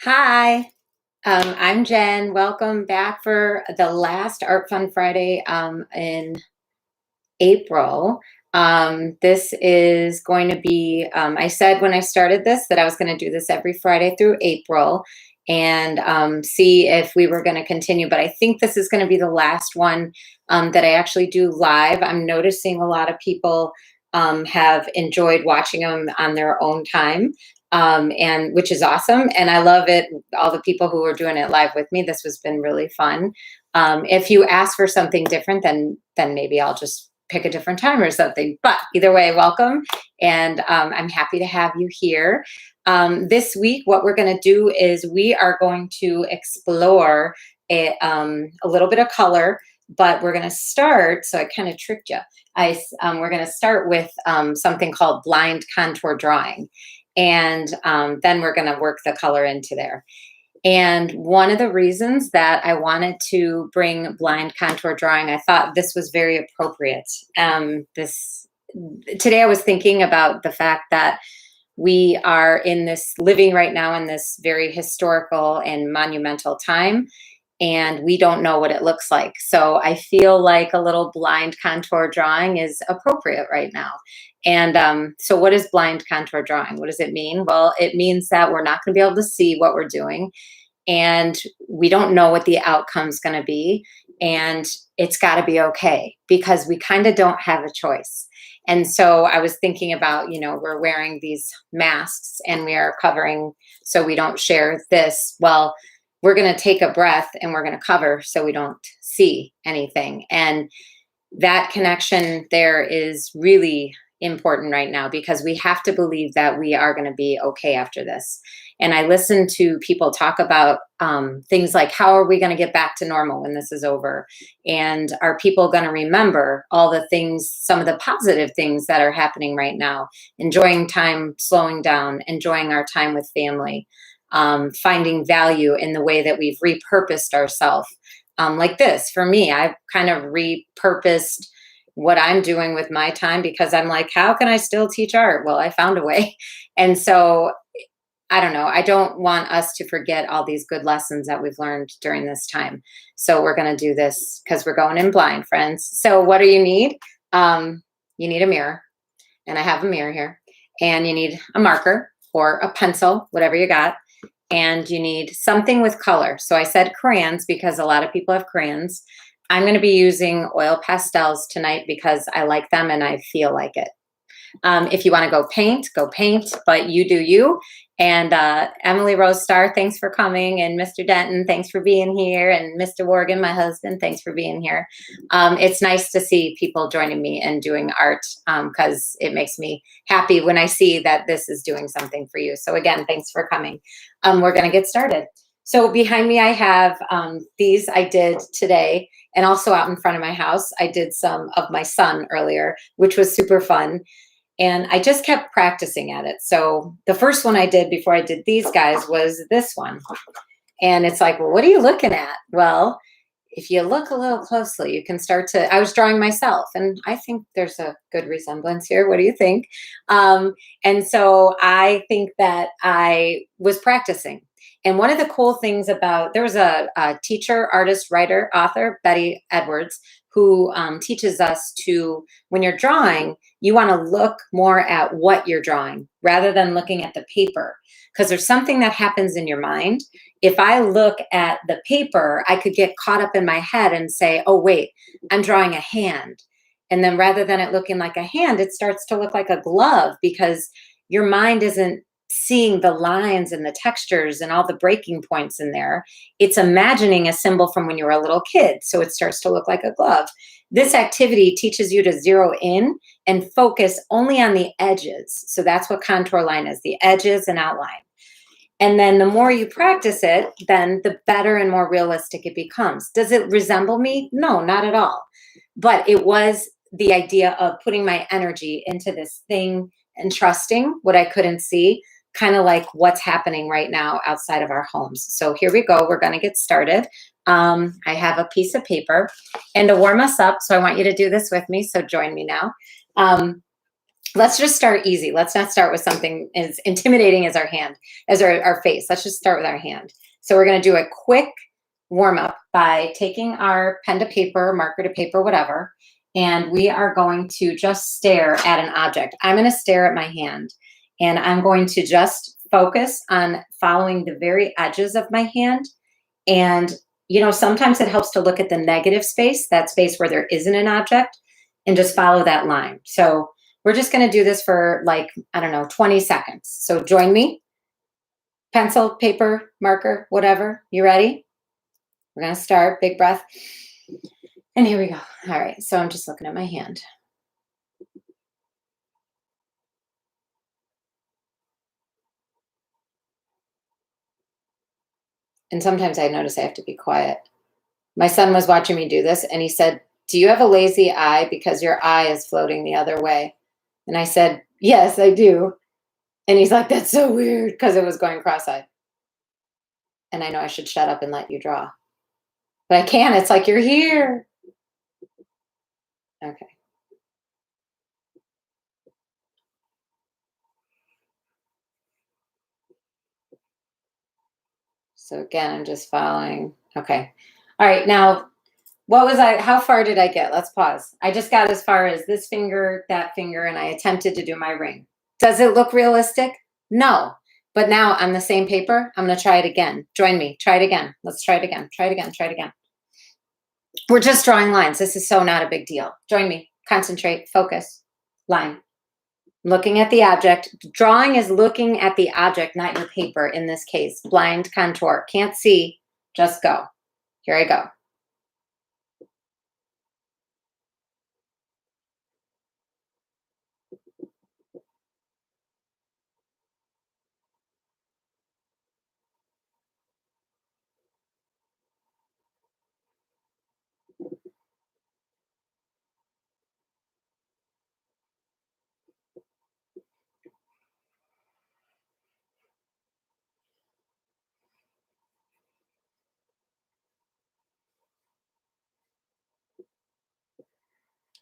Hi, I'm Jen. Welcome back for the last Art Fun Friday in April. This is going to be, I said when I started this that I was going to do this every Friday through April and see if we were going to continue. But I think this is going to be the last one that I actually do live. I'm noticing a lot of people have enjoyed watching them on their own time. And which is awesome. And I love it. All the people who are doing it live with me, this has been really fun. If you ask for something different, then maybe I'll just pick a different time or something. But either way, welcome. And I'm happy to have you here. This week, what we're going to do is we are going to explore a little bit of color, but we're going to start. So I kind of tricked you. We're going to start with something called blind contour drawing. And then we're going to work the color into there. And one of the reasons that I wanted to bring blind contour drawing, I thought this was very appropriate. Today I was thinking about the fact that we are living right now in this very historical and monumental time, and we don't know what it looks like. So I feel like a little blind contour drawing is appropriate right now. And so what is blind contour drawing? What does it mean? Well, it means that we're not going to be able to see what we're doing, and we don't know what the outcome's going to be. And it's got to be okay because we kind of don't have a choice. And so I was thinking about, we're wearing these masks and we are covering so we don't share this. Well, we're going to take a breath and we're going to cover so we don't see anything. And that connection there is really important right now because we have to believe that we are going to be okay after this. And I listen to people talk about things like, how are we going to get back to normal when this is over? And are people going to remember all the things, some of the positive things that are happening right now? Enjoying time, slowing down, enjoying our time with family, finding value in the way that we've repurposed ourselves. Like this, for me, I've kind of repurposed what I'm doing with my time because I'm like, how can I still teach art? Well, I found a way. And so I don't know. I don't want us to forget all these good lessons that we've learned during this time. So we're going to do this because we're going in blind, friends. So what do you need? You need a mirror, and I have a mirror here. And you need a marker or a pencil, whatever you got. And you need something with color. So I said crayons because a lot of people have crayons. I'm going to be using oil pastels tonight because I like them and I feel like it. If you want to go paint, but you do you. And Emily Rose Starr, thanks for coming. And Mr. Denton, thanks for being here. And Mr. Morgan, my husband, thanks for being here. It's nice to see people joining me and doing art because it makes me happy when I see that this is doing something for you. So again, thanks for coming. We're going to get started. So behind me, I have these I did today, and also out in front of my house, I did some of my son earlier, which was super fun. And I just kept practicing at it. So the first one I did before I did these guys was this one. And it's like, well, what are you looking at? Well, if you look a little closely, you can start to, I was drawing myself, and I think there's a good resemblance here. What do you think? And so I think that I was practicing. And one of the cool things there was a teacher, artist, writer, author, Betty Edwards, who teaches us to, when you're drawing, you want to look more at what you're drawing rather than looking at the paper. Because there's something that happens in your mind. If I look at the paper, I could get caught up in my head and say, oh, wait, I'm drawing a hand. And then rather than it looking like a hand, it starts to look like a glove because your mind isn't seeing the lines and the textures and all the breaking points in there. It's imagining a symbol from when you were a little kid. So it starts to look like a glove. This activity teaches you to zero in and focus only on the edges. So that's what contour line is, the edges and outline. And then the more you practice it, then the better and more realistic it becomes. Does it resemble me? No, not at all. But it was the idea of putting my energy into this thing and trusting what I couldn't see, kind of like what's happening right now outside of our homes. So here we go. We're going to get started. I have a piece of paper, and to warm us up, so I want you to do this with me. So join me now. Let's just start easy. Let's not start with something as intimidating as our hand, as our face. Let's just start with our hand. So we're going to do a quick warm up by taking our pen to paper, marker to paper, whatever, and we are going to just stare at an object. I'm going to stare at my hand, and I'm going to just focus on following the very edges of my hand. And, sometimes it helps to look at the negative space, that space where there isn't an object, and just follow that line. So we're just going to do this for like, I don't know, 20 seconds. So join me. Pencil, paper, marker, whatever. You ready? We're going to start. Big breath. And here we go. All right. So I'm just looking at my hand. And sometimes I notice I have to be quiet. My son was watching me do this and he said, "Do you have a lazy eye? Because your eye is floating the other way." And I said, "Yes, I do." And he's like, "That's so weird," because it was going cross-eyed. And I know I should shut up and let you draw. But I can't. It's like you're here. Okay. So again, I'm just following. Okay. All right. Now, how far did I get? Let's pause. I just got as far as this finger, that finger, and I attempted to do my ring. Does it look realistic? No. But now on the same paper, I'm going to try it again. Join me. Try it again. Let's try it again. Try it again. Try it again. We're just drawing lines. This is so not a big deal. Join me. Concentrate. Focus. Line. Looking at the object. Drawing is looking at the object, not your paper in this case. Blind contour. Can't see. Just go. Here I go.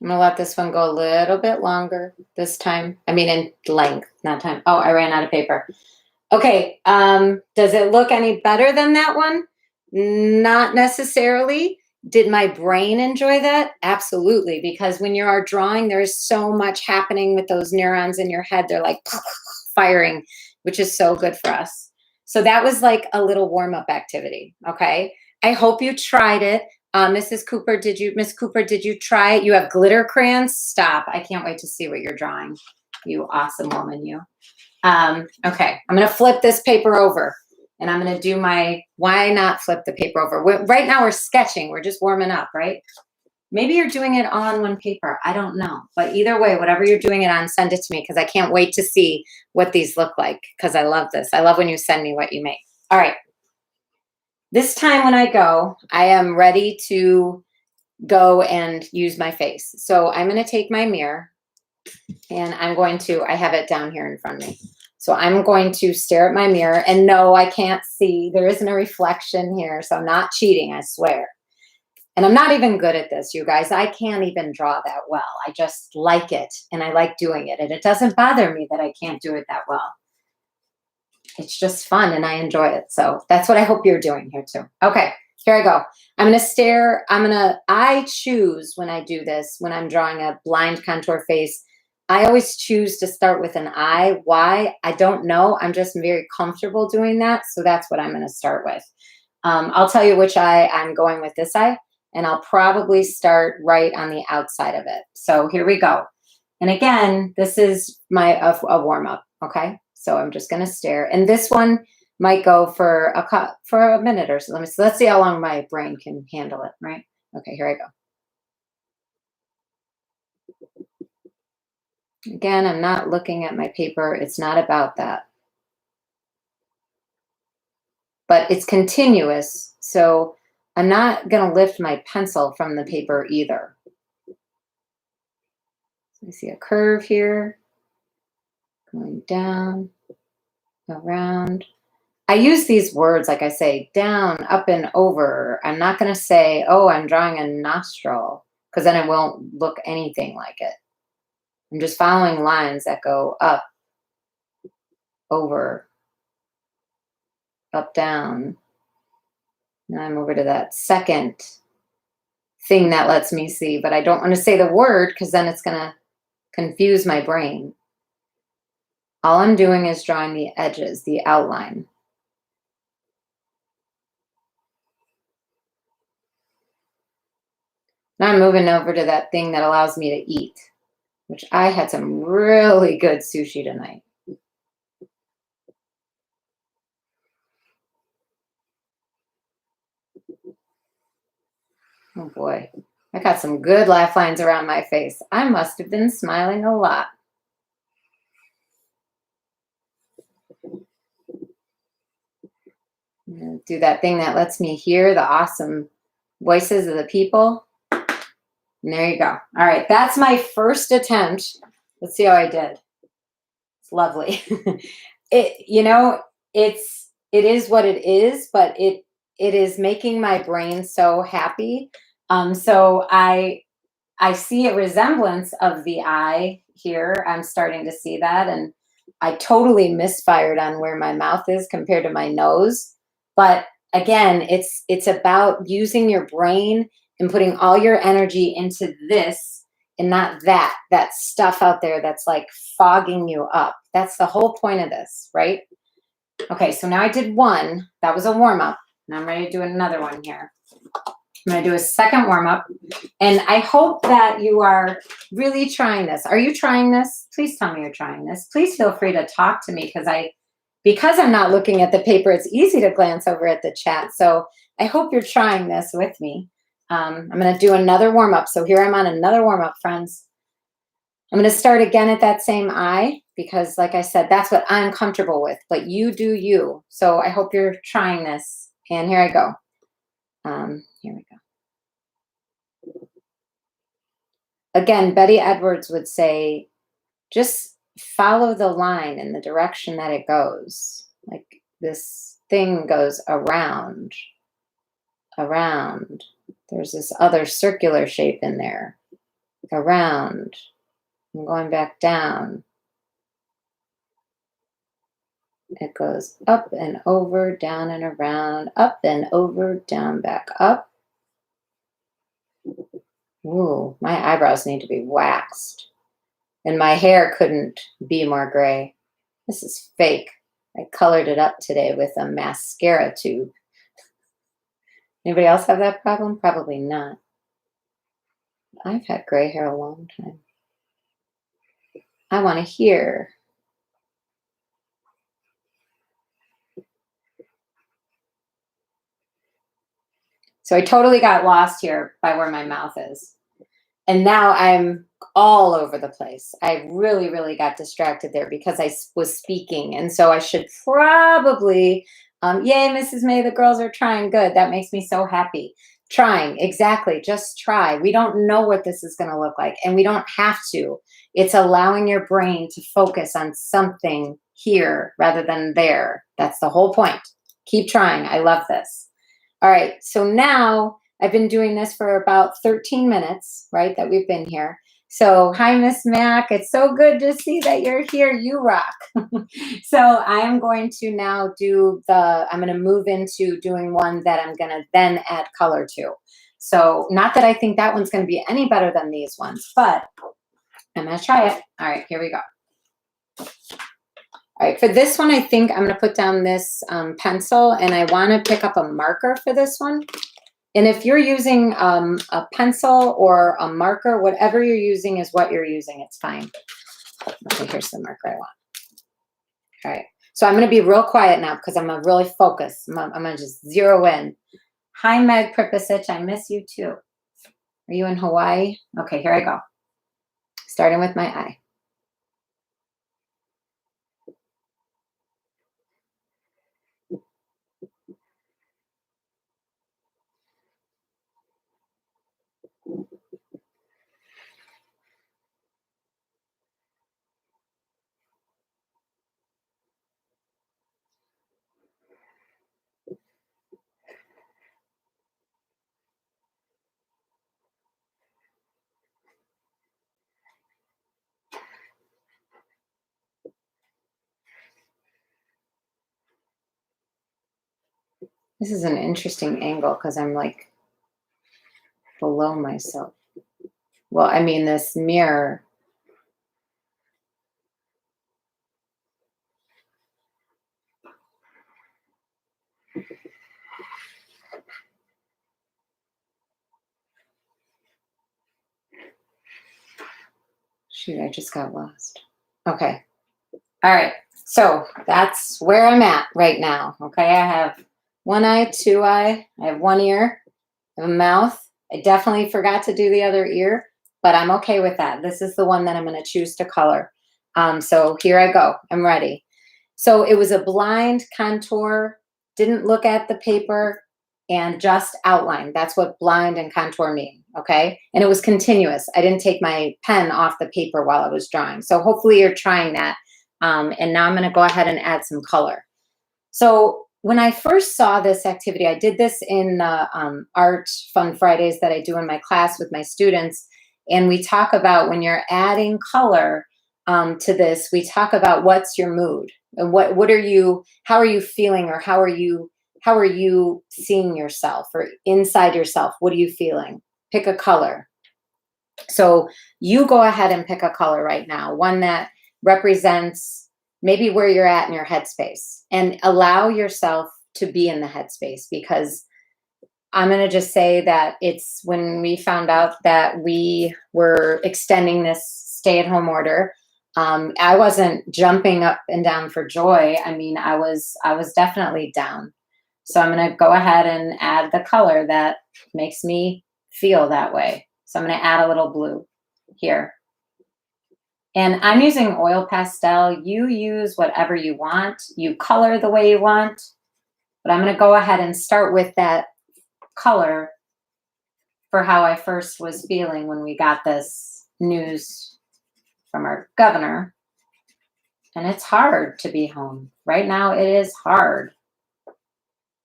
I'm gonna let this one go a little bit longer this time. I mean, in length, not time. Oh, I ran out of paper. Okay. Does it look any better than that one? Not necessarily. Did my brain enjoy that? Absolutely. Because when you are drawing, there is so much happening with those neurons in your head. They're like firing, which is so good for us. So that was like a little warm up activity. Okay. I hope you tried it. Miss Cooper, did you try it? You have glitter crayons? Stop. I can't wait to see what you're drawing. You awesome woman, you. Okay, I'm going to flip this paper over and I'm going to do why not flip the paper over? Right now we're sketching. We're just warming up, right? Maybe you're doing it on one paper. I don't know. But either way, whatever you're doing it on, send it to me because I can't wait to see what these look like because I love this. I love when you send me what you make. All right. This time when I go, I am ready to go and use my face. So I'm going to take my mirror and I have it down here in front of me. So I'm going to stare at my mirror and no, I can't see. There isn't a reflection here. So I'm not cheating, I swear. And I'm not even good at this, you guys. I can't even draw that well. I just like it and I like doing it. And it doesn't bother me that I can't do it that well. It's just fun and I enjoy it. So that's what I hope you're doing here too. Okay, here I go. I'm going to stare. I choose when I do this, when I'm drawing a blind contour face, I always choose to start with an eye. Why? I don't know. I'm just very comfortable doing that. So that's what I'm going to start with. I'll tell you which eye I'm going with this eye, and I'll probably start right on the outside of it. So here we go. And again, this is a warm up. Okay. So I'm just going to stare. And this one might go for a minute or so. Let's see how long my brain can handle it. Right. Okay. Here I go. Again, I'm not looking at my paper. It's not about that. But it's continuous. So I'm not going to lift my pencil from the paper either. So I see a curve here, going down, around. I use these words, like I say, down, up, and over. I'm not going to say, oh, I'm drawing a nostril, because then it won't look anything like it. I'm just following lines that go up, over, up, down. Now I'm over to that second thing that lets me see, but I don't want to say the word because then it's going to confuse my brain. All I'm doing is drawing the edges, the outline. Now I'm moving over to that thing that allows me to eat, which I had some really good sushi tonight. Oh boy, I got some good laugh lines around my face. I must have been smiling a lot. Do that thing that lets me hear the awesome voices of the people. And there you go. All right, that's my first attempt. Let's see how I did. It's lovely. It, you know, it is what it is, but it is making my brain so happy. So I see a resemblance of the eye here. I'm starting to see that. And I totally misfired on where my mouth is compared to my nose. But again, it's about using your brain and putting all your energy into this and not that stuff out there that's like fogging you up. That's the whole point of this, right? Okay, so now I did one. That was a warm up. And I'm ready to do another one here. I'm going to do a second warm up. And I hope that you are really trying this. Are you trying this? Please tell me you're trying this. Please feel free to talk to me because I'm not looking at the paper, it's easy to glance over at the chat. So I hope you're trying this with me. I'm going to do another warm up. So here I'm on another warm up, friends. I'm going to start again at that same eye because, like I said, that's what I'm comfortable with. But you do you. So I hope you're trying this. And here I go. Here we go. Again, Betty Edwards would say, just follow the line in the direction that it goes. Like this thing goes around, around. There's this other circular shape in there. Around. I'm going back down. It goes up and over, down and around, up and over, down, back up. Ooh, my eyebrows need to be waxed. And my hair couldn't be more gray. This is fake. I colored it up today with a mascara tube. Anybody else have that problem? Probably not. I've had gray hair a long time. I want to hear. So I totally got lost here by where my mouth is. And now I'm all over the place. I really, really got distracted there because I was speaking. And so I should probably, yay, Mrs. May, the girls are trying good. That makes me so happy. Trying, exactly. Just try. We don't know what this is going to look like, and we don't have to. It's allowing your brain to focus on something here rather than there. That's the whole point. Keep trying. I love this. All right. So now I've been doing this for about 13 minutes, right, that we've been here. So hi, Miss Mac. It's so good to see that you're here. You rock. So I am going to now I'm going to move into doing one that I'm going to then add color to. So not that I think that one's going to be any better than these ones, but I'm going to try it. All right, here we go. All right, for this one, I think I'm going to put down this pencil, and I want to pick up a marker for this one. And if you're using a pencil or a marker, whatever you're using is what you're using. It's fine. Okay, here's the marker I want. All right. So I'm going to be real quiet now because I'm going to really focus. I'm going to just zero in. Hi, Meg Pripasich. I miss you too. Are you in Hawaii? Okay, here I go. Starting with my eye. This is an interesting angle because I'm like below myself. Well, I mean, this mirror. Shoot, I just got lost. Okay. All right. So that's where I'm at right now. Okay. I have one eye, two eye. I have one ear. I have a mouth. I definitely forgot to do the other ear, but I'm okay with that. This is the one that I'm going to choose to color. So here I go. I'm ready. So it was a blind contour, didn't look at the paper, and just outline. That's what blind and contour mean, okay? And it was continuous. I didn't take my pen off the paper while I was drawing. So hopefully you're trying that. And now I'm going to go ahead and add some color. So when I first saw this activity, I did this in the Art Fun Fridays that I do in my class with my students. And we talk about when you're adding color to this, we talk about what's your mood and what are you, how are you feeling, or how are you seeing yourself, or inside yourself? What are you feeling? Pick a color. So you go ahead and pick a color right now, one that represents maybe where you're at in your headspace, and allow yourself to be in the headspace, because I'm going to just say that it's when we found out that we were extending this stay-at-home order, I wasn't jumping up and down for joy. I mean, I was definitely down. So I'm going to go ahead and add the color that makes me feel that way. So I'm going to add a little blue here. And I'm using oil pastel. You use whatever you want. You color the way you want. But I'm going to go ahead and start with that color for how I first was feeling when we got this news from our governor. And it's hard to be home. Right now it is hard.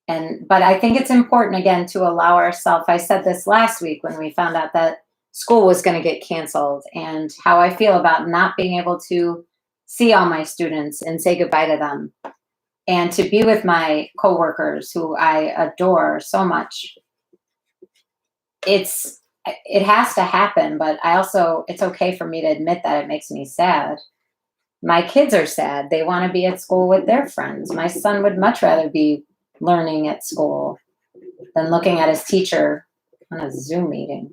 But I think it's important, again, to allow ourselves. I said this last week when we found out that school was going to get canceled, and how I feel about not being able to see all my students and say goodbye to them, and to be with my coworkers who I adore so much. It has to happen, but it's okay for me to admit that it makes me sad. My kids are sad. They want to be at school with their friends. My son would much rather be learning at school than looking at his teacher on a Zoom meeting.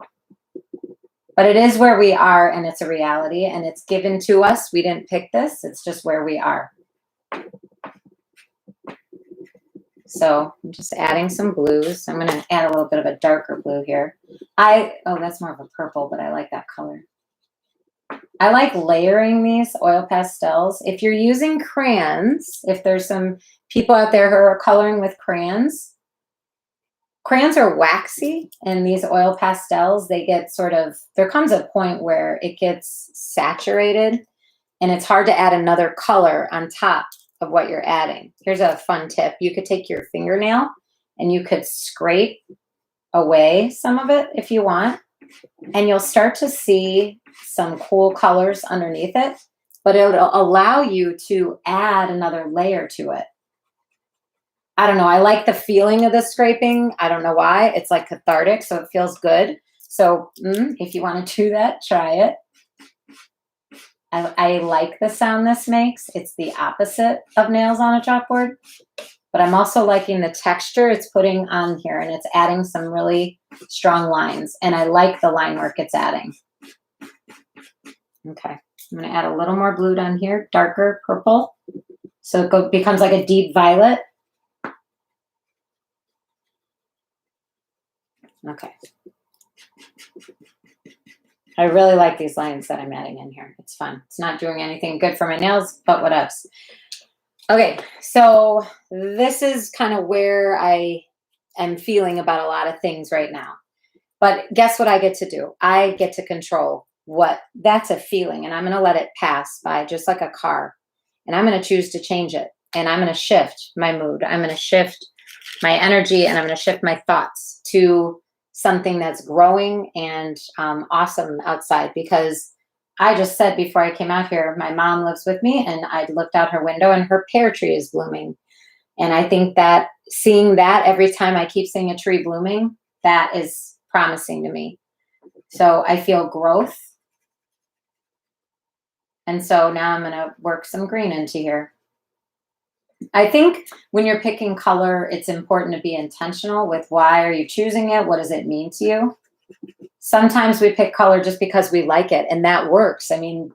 But it is where we are, and it's a reality, and it's given to us. We didn't pick this. It's just where we are. So I'm just adding some blues. I'm going to add a little bit of a darker blue here. That's more of a purple, but I like that color. I like layering these oil pastels. If you're using crayons, if there's some people out there who are coloring with crayons are waxy, and these oil pastels, they get there comes a point where it gets saturated, and it's hard to add another color on top of what you're adding. Here's a fun tip. You could take your fingernail and you could scrape away some of it if you want, and you'll start to see some cool colors underneath it, but it'll allow you to add another layer to it. I don't know. I like the feeling of the scraping. I don't know why. It's like cathartic, so it feels good. So if you want to do that, try it. I like the sound this makes. It's the opposite of nails on a chalkboard, but I'm also liking the texture it's putting on here, and it's adding some really strong lines, and I like the line work it's adding. Okay, I'm going to add a little more blue down here, darker purple, so it becomes like a deep violet. Okay. I really like these lines that I'm adding in here. It's fun. It's not doing anything good for my nails, but what else? Okay, so this is kind of where I am feeling about a lot of things right now. But guess what I get to do? I get to control that's a feeling, and I'm going to let it pass by just like a car. And I'm going to choose to change it. And I'm going to shift my mood. I'm going to shift my energy, and I'm going to shift my thoughts to something that's growing and awesome outside. Because I just said before I came out here, my mom lives with me, and I looked out her window and her pear tree is blooming. And I think that seeing that every time I keep seeing a tree blooming, that is promising to me. So I feel growth. And so now I'm going to work some green into here. I think when you're picking color, it's important to be intentional with why are you choosing it? What does it mean to you? Sometimes we pick color just because we like it, and that works. I mean,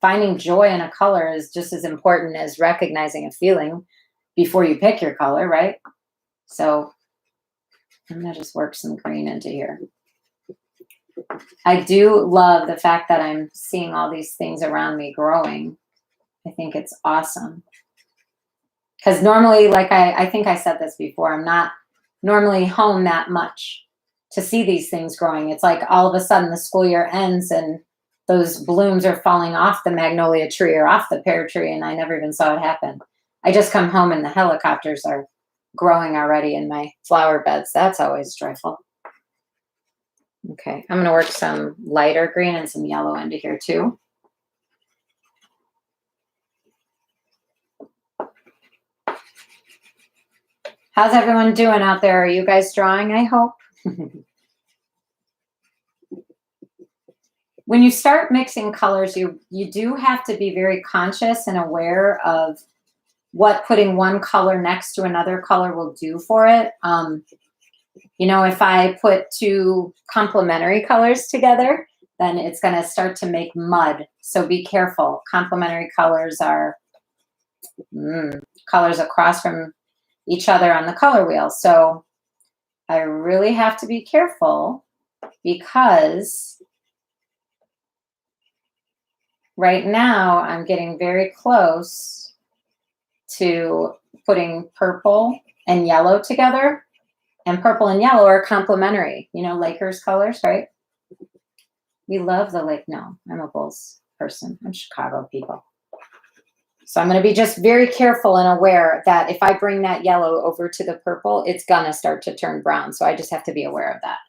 finding joy in a color is just as important as recognizing a feeling before you pick your color, right? So I'm going to just work some green into here. I do love the fact that I'm seeing all these things around me growing. I think it's awesome. Because normally, like I think I said this before, I'm not normally home that much to see these things growing. It's like all of a sudden the school year ends and those blooms are falling off the magnolia tree or off the pear tree, and I never even saw it happen. I just come home and the helicopters are growing already in my flower beds. That's always joyful. Okay, I'm going to work some lighter green and some yellow into here too. How's everyone doing out there? Are you guys drawing, I hope? When you start mixing colors, you do have to be very conscious and aware of what putting one color next to another color will do for it. You know, if I put two complementary colors together, then it's going to start to make mud. So be careful. Complementary colors are colors across from each other on the color wheel. So I really have to be careful because right now I'm getting very close to putting purple and yellow together, and purple and yellow are complementary. You know, Lakers colors, right? We love the Lake. No, I'm a Bulls person. I'm Chicago people. So I'm going to be just very careful and aware that if I bring that yellow over to the purple, it's going to start to turn brown. So I just have to be aware of that.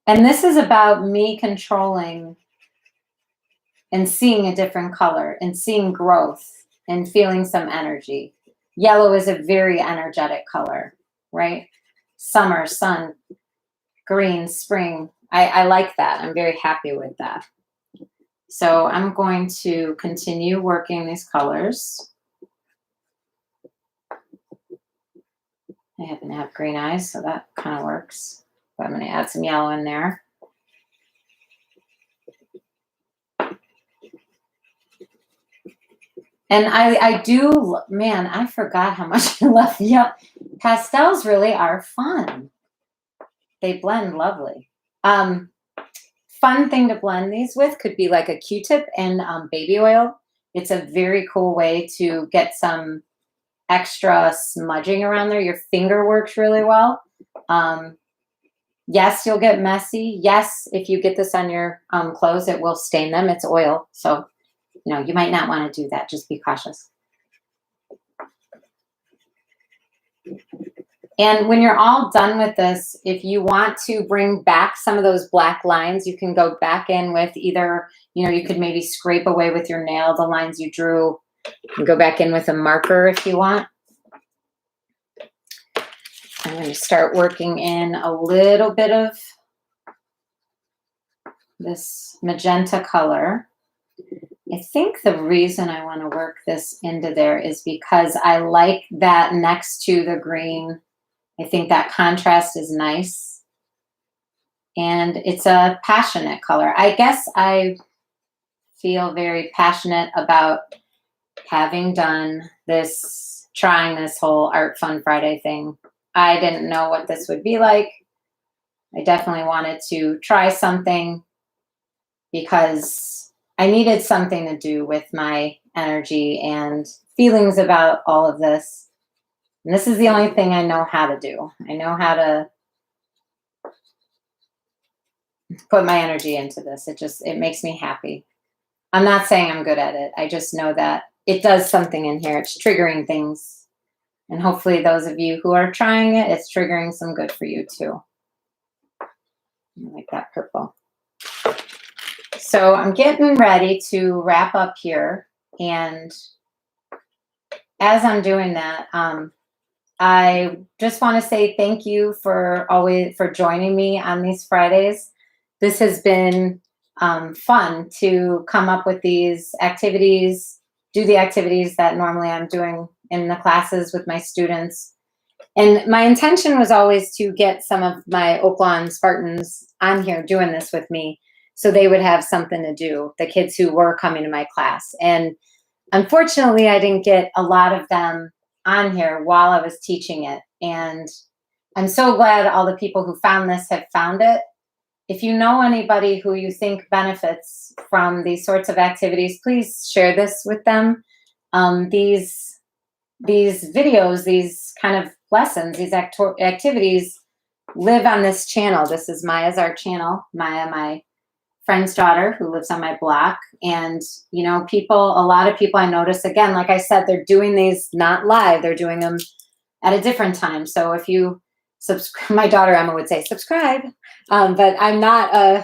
And this is about me controlling and seeing a different color and seeing growth and feeling some energy. Yellow is a very energetic color, right? Summer, sun, green, spring. I like that. I'm very happy with that. So I'm going to continue working these colors. I happen to have green eyes, so that kind of works. But I'm going to add some yellow in there. And I do, man, I forgot how much I love yellow. Pastels really are fun. They blend lovely. Fun thing to blend these with could be like a Q-tip and baby oil. It's a very cool way to get some extra smudging around there. Your finger works really well. Yes, you'll get messy. Yes, if you get this on your clothes, it will stain them. It's oil. So, you know, you might not want to do that. Just be cautious. And when you're all done with this, if you want to bring back some of those black lines, you can go back in with either, you know, you could maybe scrape away with your nail the lines you drew and go back in with a marker if you want. I'm going to start working in a little bit of this magenta color. I think the reason I want to work this into there is because I like that next to the green. I think that contrast is nice. And it's a passionate color. I guess I feel very passionate about having done this, trying this whole Art Fun Friday thing. I didn't know what this would be like. I definitely wanted to try something because I needed something to do with my energy and feelings about all of this. And this is the only thing I know how to do. I know how to put my energy into this. It makes me happy. I'm not saying I'm good at it. I just know that it does something in here. It's triggering things. And hopefully those of you who are trying it, it's triggering some good for you too. I like that purple. So I'm getting ready to wrap up here. And as I'm doing that, I just want to say thank you for joining me on these Fridays. This has been fun to come up with these activities, do the activities that normally I'm doing in the classes with my students. And my intention was always to get some of my Oak Lawn Spartans on here doing this with me so they would have something to do, the kids who were coming to my class. And unfortunately, I didn't get a lot of them on here while I was teaching it. And I'm so glad all the people who found this have found it. If you know anybody who you think benefits from these sorts of activities, please share this with them. These videos, these kind of lessons, these activities live on this channel. This is Maya's art channel. Maya, my friend's daughter who lives on my block. And, you know, a lot of people I notice, again, like I said, they're doing these not live, they're doing them at a different time. So if you subscribe, my daughter Emma would say subscribe, but I'm not I'm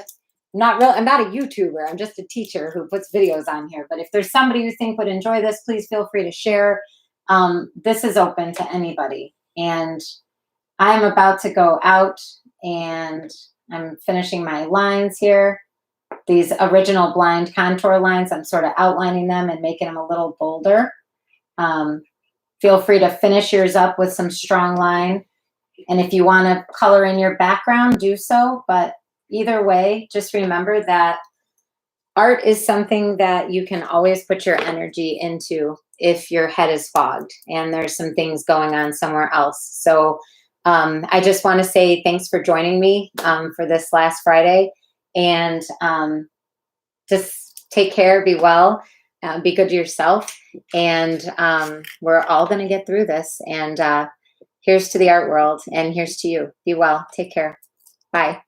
not a YouTuber. I'm just a teacher who puts videos on here. But if there's somebody you think would enjoy this, please feel free to share. This is open to anybody. And I'm about to go out and I'm finishing my lines here. These original blind contour lines, I'm sort of outlining them and making them a little bolder. Feel free to finish yours up with some strong line. And if you want to color in your background, do so. But either way, just remember that art is something that you can always put your energy into if your head is fogged and there's some things going on somewhere else. So I just want to say thanks for joining me for this last Friday. And just take care, be well, be good to yourself. And we're all going to get through this. And here's to the art world, and here's to you. Be well. Take care. Bye.